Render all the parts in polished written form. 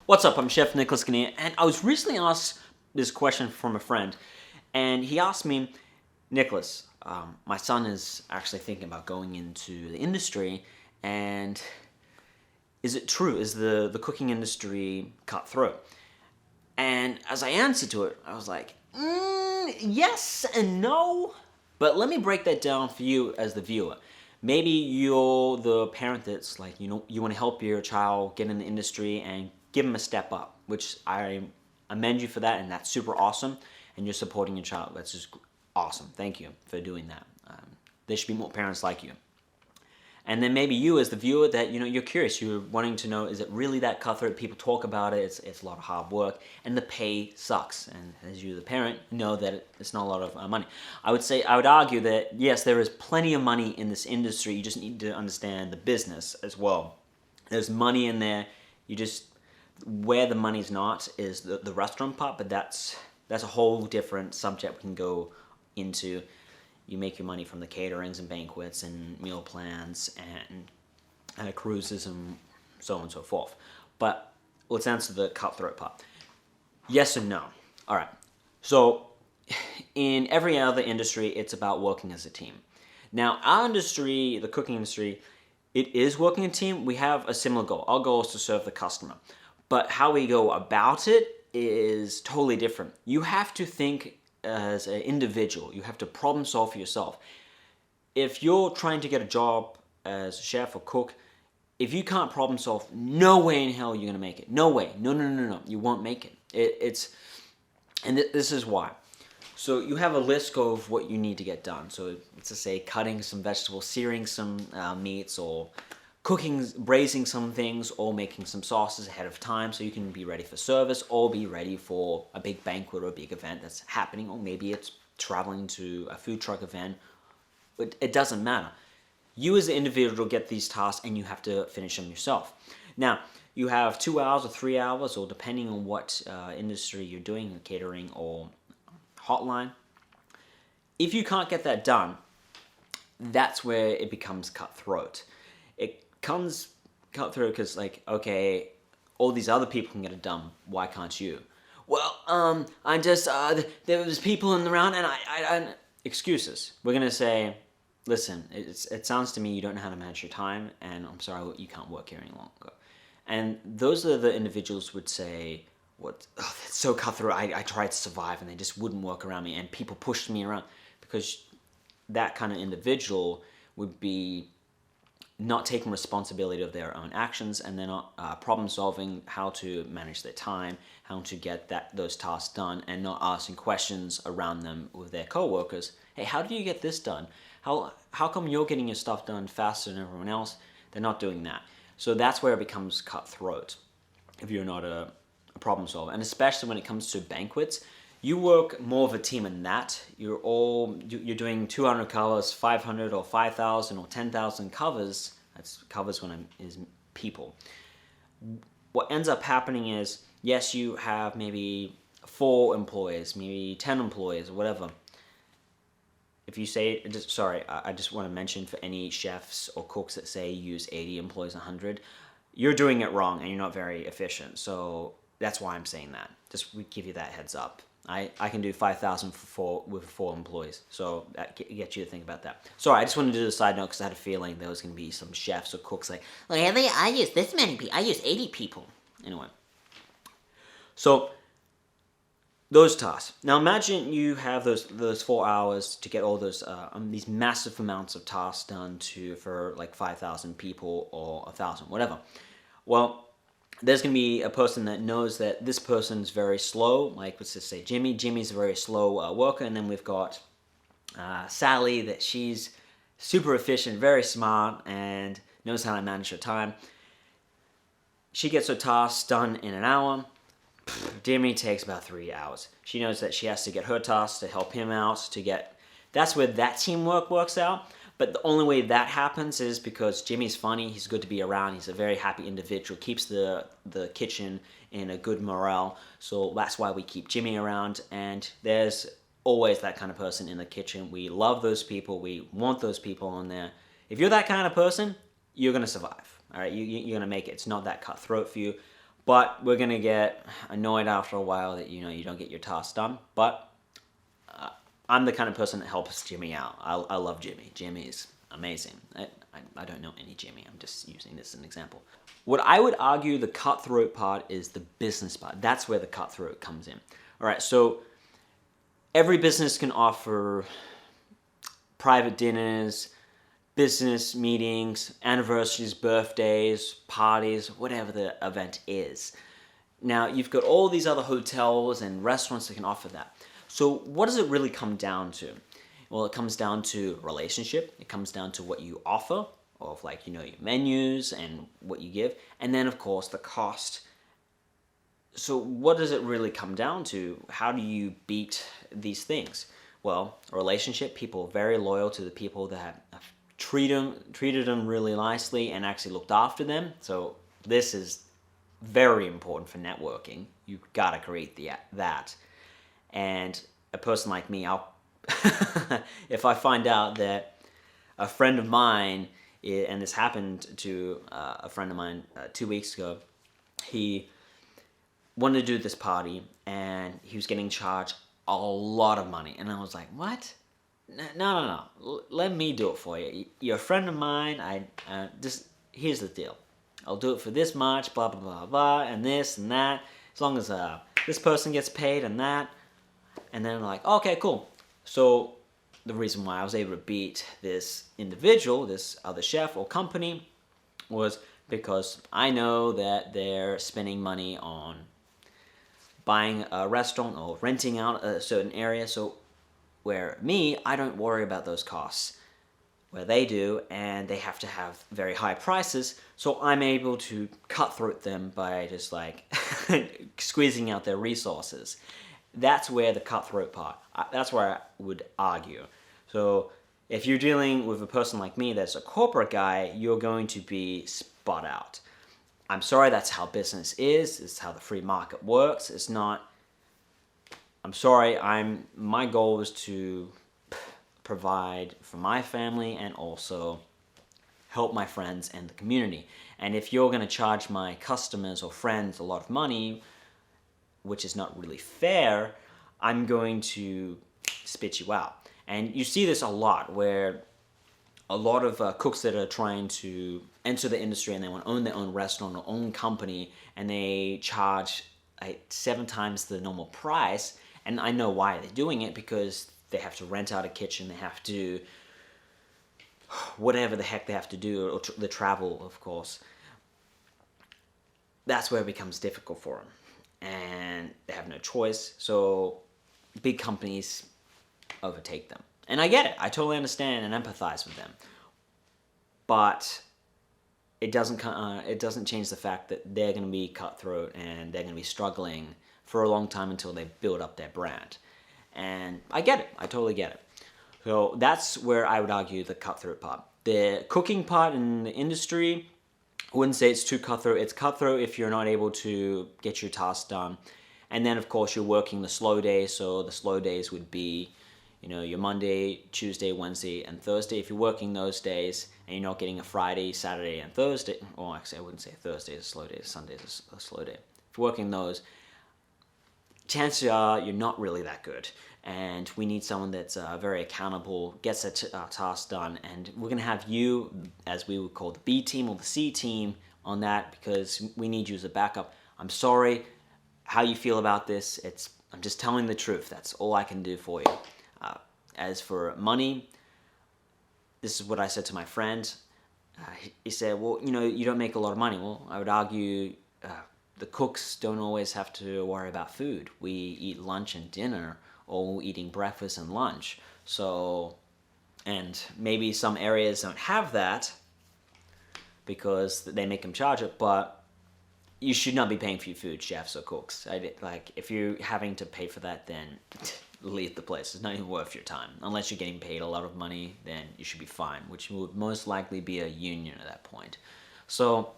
What's up? I'm Chef Nicolas Ganea, and I was recently asked this question from a friend, and he asked me, Nicholas, my son is actually thinking about going into the industry, and is it true? Is the cooking industry cutthroat? And as I answered to it, I was like, yes and no. But let me break that down for you as the viewer. Maybe you're the parent that's like, you want to help your child get in the industry and give them a step up, which I commend you for that, and that's super awesome. And you're supporting your child. That's just awesome. Thank you for doing that. There should be more parents like you. And then maybe you as the viewer that, you're curious, you're wanting to know, is it really that cutthroat? People talk about it, it's a lot of hard work, and the pay sucks. And as you, the parent, know that it's not a lot of money. I would argue that, yes, there is plenty of money in this industry, you just need to understand the business as well. There's money in there, where the money's not is the restaurant part, but that's a whole different subject we can go into. You make your money from the caterings and banquets and meal plans and cruises and so on and so forth. But let's answer the cutthroat part. Yes and no. All right. So in every other industry, it's about working as a team. Now, our industry, the cooking industry, it is working a team. We have a similar goal. Our goal is to serve the customer. But how we go about it is totally different. You have to think as an individual. You have to problem solve for yourself. If you're trying to get a job as a chef or cook, if you can't problem solve, no way in hell you're going to make it. No way. No. You won't make it. This is why. So you have a list of what you need to get done. So let's just say cutting some vegetables, searing some meats, or cooking, braising some things, or making some sauces ahead of time so you can be ready for service or be ready for a big banquet or a big event that's happening, or maybe it's traveling to a food truck event. But it doesn't matter. You as an individual get these tasks and you have to finish them yourself. Now, you have 2 hours or 3 hours, or depending on what industry you're doing, catering or hotline. If you can't get that done, that's where it becomes cutthroat. It comes cutthroat because, okay, all these other people can get it done. Why can't you? Well, there was people in the round, and I excuses. We're gonna say, listen, it sounds to me you don't know how to manage your time, and I'm sorry, you can't work here any longer. And those are the individuals would say, that's so cutthroat. I tried to survive, and they just wouldn't work around me, and people pushed me around, because that kind of individual would be not taking responsibility of their own actions, and they're not problem solving how to manage their time, how to get those tasks done, and not asking questions around them with their coworkers. Hey, how do you get this done? How come you're getting your stuff done faster than everyone else? They're not doing that. So that's where it becomes cutthroat if you're not a problem solver. And especially when it comes to banquets, you work more of a team in that. You're doing 200 covers, 500 or 5,000 or 10,000 covers. That's covers is people. What ends up happening is, yes, you have maybe 4 employees, maybe 10 employees, or whatever. If you say, I just want to mention for any chefs or cooks that say use 80 employees, 100, you're doing it wrong and you're not very efficient. So that's why I'm saying that. Just we give you that heads up. I can do 5,000 with 4 employees, so that gets you to think about that. Sorry, I just wanted to do a side note because I had a feeling there was going to be some chefs or cooks like, I use this many people, I use 80 people. Anyway, so those tasks. Now imagine you have those 4 hours to get all those these massive amounts of tasks done for like 5,000 people or 1,000, whatever. Well, there's going to be a person that knows that this person's very slow, like let's just say Jimmy. Jimmy's a very slow worker, and then we've got Sally, that she's super efficient, very smart, and knows how to manage her time. She gets her tasks done in an hour. Jimmy takes about 3 hours. She knows that she has to get her tasks to help him out, that's where that teamwork works out. But the only way that happens is because Jimmy's funny, he's good to be around, he's a very happy individual, keeps the kitchen in a good morale. So that's why we keep Jimmy around, and there's always that kind of person in the kitchen. We love those people, we want those people in there. If you're that kind of person, you're going to survive. All right, you're going to make it. It's not that cutthroat for you. But we're going to get annoyed after a while that, you don't get your tasks done. But I'm the kind of person that helps Jimmy out. I love Jimmy. Jimmy is amazing. I don't know any Jimmy. I'm just using this as an example. What I would argue the cutthroat part is the business part. That's where the cutthroat comes in. All right, so every business can offer private dinners, business meetings, anniversaries, birthdays, parties, whatever the event is. Now, you've got all these other hotels and restaurants that can offer that. So what does it really come down to? Well, it comes down to relationship. It comes down to what you offer, of your menus and what you give. And then, of course, the cost. So what does it really come down to? How do you beat these things? Well, a relationship, people are very loyal to the people that have treated them really nicely and actually looked after them. So this is very important for networking. You've got to create that. And a person like me, if I find out that a friend of mine, and this happened to a friend of mine 2 weeks ago, he wanted to do this party and he was getting charged a lot of money. And I was like, what? No. Let me do it for you. You're a friend of mine. Here's the deal. I'll do it for this much, blah, blah, blah, blah, and this and that. As long as this person gets paid and that. And then I'm like, okay, cool. So the reason why I was able to beat this individual, this other chef or company, was because I know that they're spending money on buying a restaurant or renting out a certain area. So where me, I don't worry about those costs. Where they do, and they have to have very high prices, so I'm able to cutthroat them by just squeezing out their resources. That's where the cutthroat part, that's where I would argue. So if you're dealing with a person like me that's a corporate guy, you're going to be spot out. I'm sorry, that's how business is. It's how the free market works. It's not, I'm sorry, my goal is to provide for my family and also help my friends and the community. And if you're going to charge my customers or friends a lot of money, which is not really fair, I'm going to spit you out. And you see this a lot, where a lot of cooks that are trying to enter the industry and they want to own their own restaurant or own company, and they charge 7 times the normal price. And I know why they're doing it, because they have to rent out a kitchen, they have to, whatever the heck they have to do, or the travel, of course. That's where it becomes difficult for them. And they have no choice, so big companies overtake them. And I get it, I totally understand and empathize with them. But it doesn't change the fact that they're going to be cutthroat and they're going to be struggling for a long time until they build up their brand. And I get it. I totally get it. So that's where I would argue the cutthroat part. The cooking part in the industry, I wouldn't say it's too cutthroat. It's cutthroat if you're not able to get your tasks done. And then, of course, you're working the slow days. So the slow days would be, your Monday, Tuesday, Wednesday, and Thursday. If you're working those days and you're not getting a Friday, Saturday, and Thursday, or actually I wouldn't say Thursday is a slow day, Sunday is a slow day. If you're working those, chances are you're not really that good. And we need someone that's very accountable, gets a task done. And we're going to have you, as we would call the B team or the C team, on that, because we need you as a backup. I'm sorry how you feel about this. I'm just telling the truth. That's all I can do for you. As for money, this is what I said to my friend. He said, well, you don't make a lot of money. Well, I would argue the cooks don't always have to worry about food. We eat lunch and dinner, or eating breakfast and lunch. So, and maybe some areas don't have that because they make them charge it, but you should not be paying for your food, chefs or cooks. If you're having to pay for that, then leave the place. It's not even worth your time. Unless you're getting paid a lot of money, then you should be fine, which would most likely be a union at that point. So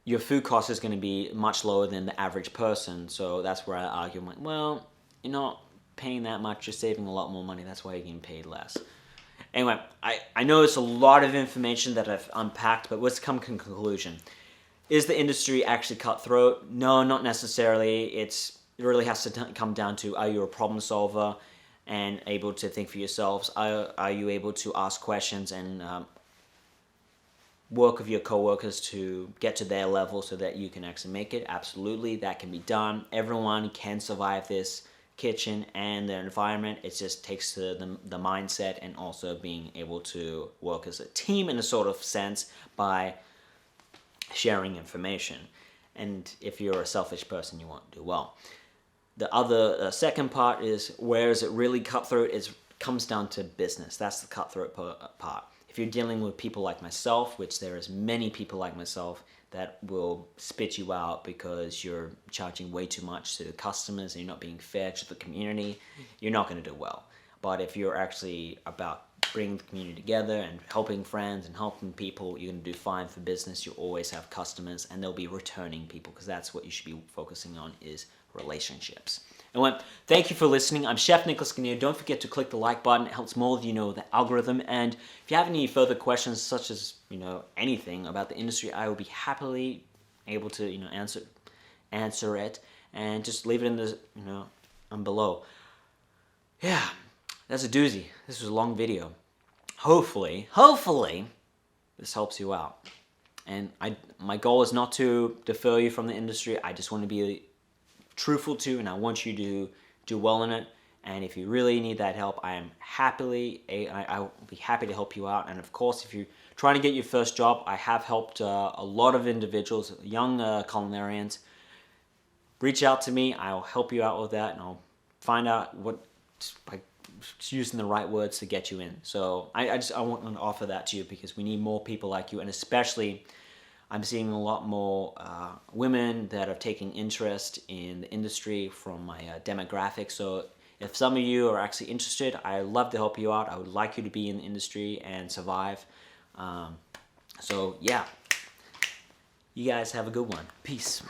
your food cost is going to be much lower than the average person. So that's where I argue, I'm like, well, you're not paying that much. You're saving a lot more money. That's why you're getting paid less. Anyway, I know it's a lot of information that I've unpacked, but let's come to a conclusion. Is the industry actually cutthroat? No, not necessarily. It really has to come down to, are you a problem solver and able to think for yourselves? Are you able to ask questions and work with your coworkers to get to their level so that you can actually make it? Absolutely, that can be done. Everyone can survive this kitchen and their environment. It just takes the mindset and also being able to work as a team in a sort of sense by sharing information. And if you're a selfish person, you won't do well. The other second part is, where is it really cutthroat? It comes down to business. That's the cutthroat part. If you're dealing with people like myself, which there is many people like myself that will spit you out because you're charging way too much to the customers and you're not being fair to the community, you're not going to do well. But if you're actually about bringing the community together and helping friends and helping people, you're going to do fine for business. You'll always have customers and they'll be returning people, because that's what you should be focusing on, is relationships. Anyway, thank you for listening. I'm Chef Nicolas Ganea. Don't forget to click the like button. It helps more of you know the algorithm. And if you have any further questions, such as anything about the industry, I will be happily able to answer it, and just leave it in the below. Yeah, that's a doozy. This was a long video. Hopefully this helps you out. And my goal is not to defer you from the industry. I just want to be truthful to, and I want you to do well in it. And if you really need that help, I will be happy to help you out. And of course, if you're trying to get your first job, I have helped a lot of individuals, young culinarians. Reach out to me. I'll help you out with that, and I'll find out what, by using the right words, to get you in. So I want to offer that to you, because we need more people like you, and especially I'm seeing a lot more women that are taking interest in the industry from my demographic. So if some of you are actually interested, I'd love to help you out. I would like you to be in the industry and survive. So yeah, you guys have a good one. Peace.